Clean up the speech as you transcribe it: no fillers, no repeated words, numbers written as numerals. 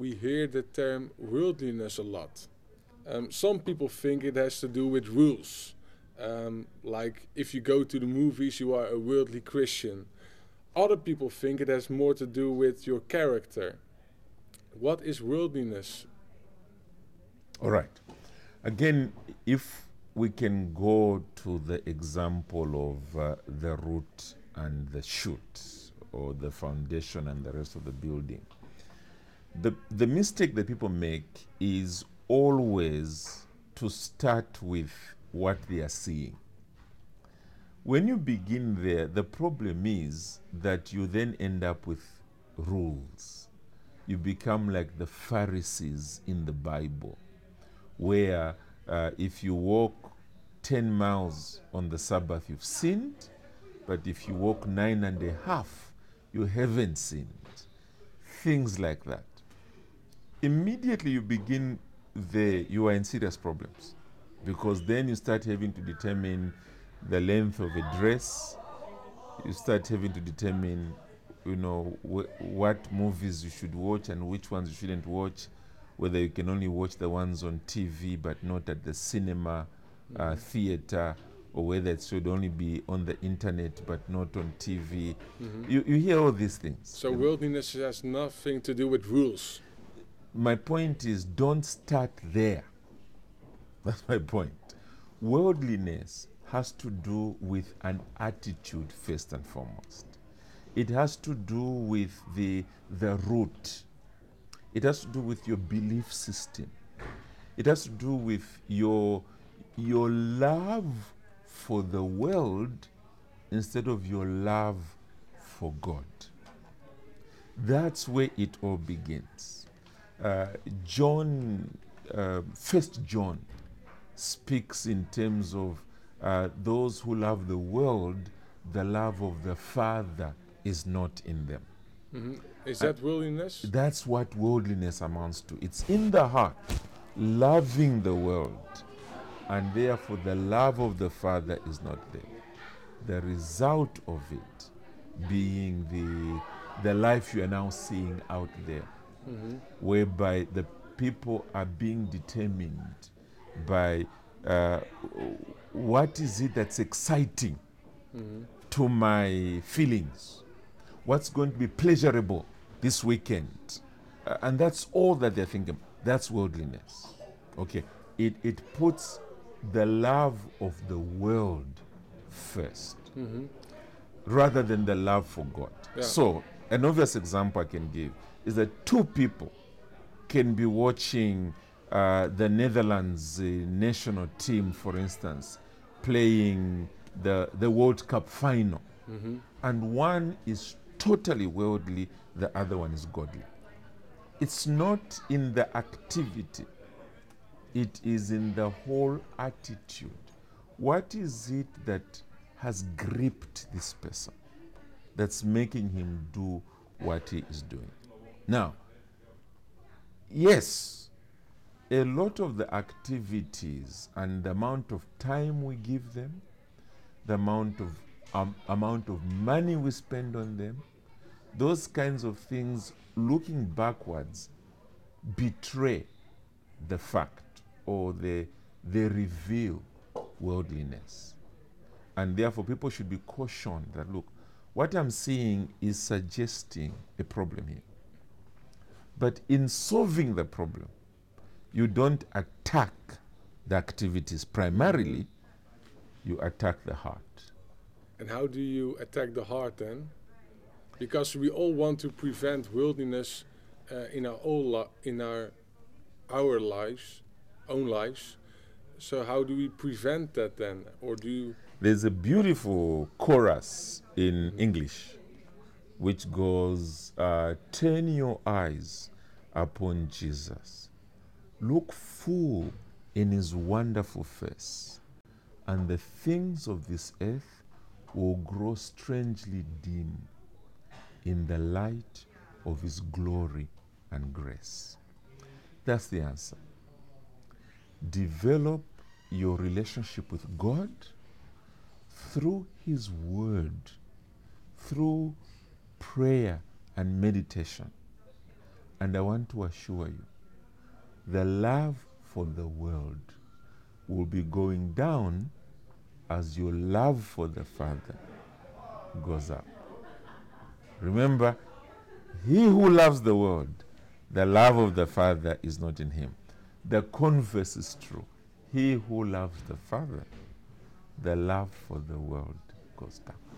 we hear the term worldliness a lot. Some people think it has to do with rules. Like if you go to the movies, you are a worldly Christian. Other people think it has more to do with your character. What is worldliness? All right. Again, if we can go to the example of the root and the shoot, or the foundation and the rest of the building, the mistake that people make is always to start with what they are seeing. When you begin there, the problem is that you then end up with rules. You become like the Pharisees in the Bible, where if you walk 10 miles on the Sabbath, you've sinned, but if you walk 9.5, you haven't sinned. Things like that. Immediately you begin there, you are in serious problems, because then you start having to determine the length of a dress. You start having to determine, what movies you should watch and which ones you shouldn't watch, whether you can only watch the ones on TV but not at the cinema, theater, or whether it should only be on the internet but not on TV. You hear all these things. So worldliness has nothing to do with rules. My point is, don't start there. That's my point. Worldliness has to do with an attitude first and foremost. It has to do with the root. It has to do with your belief system. It has to do with your love for the world instead of your love for God. That's where it all begins. First John speaks in terms of those who love the world, the love of the Father is not in them. Is that worldliness? That's what worldliness amounts to. It's in the heart, loving the world, and therefore the love of the Father is not there. The result of it being the life you are now seeing out there, whereby the people are being determined by what is it that's exciting to my feelings, what's going to be pleasurable this weekend, and that's all that they're thinking. That's worldliness. Okay, it puts the love of the world first, rather than the love for God. Yeah. So an obvious example I can give is that two people can be watching the Netherlands national team, for instance, playing the World Cup final, and one is totally worldly, the other one is godly. It's not in the activity, it is in the whole attitude. What is it that has gripped this person that's making him do what he is doing? Now, yes, a lot of the activities and the amount of time we give them, the amount of money we spend on them, those kinds of things, looking backwards, betray the fact, or they reveal worldliness. And therefore people should be cautioned that, look, what I'm seeing is suggesting a problem here. But in solving the problem, you don't attack the activities primarily, you attack the heart. And how do you attack the heart then? Because we all want to prevent worldliness in our lives, own lives. So how do we prevent that then? Or do you... There's a beautiful chorus in English which goes, turn your eyes upon Jesus. Look full in his wonderful face, and the things of this earth will grow strangely dim in the light of his glory and grace. That's the answer. Develop your relationship with God through his word, through prayer and meditation, And I want to assure you, the love for the world will be going down as your love for the Father goes up. Remember, he who loves the world, the love of the Father is not in him. The converse is true. He who loves the Father, the love for the world goes down.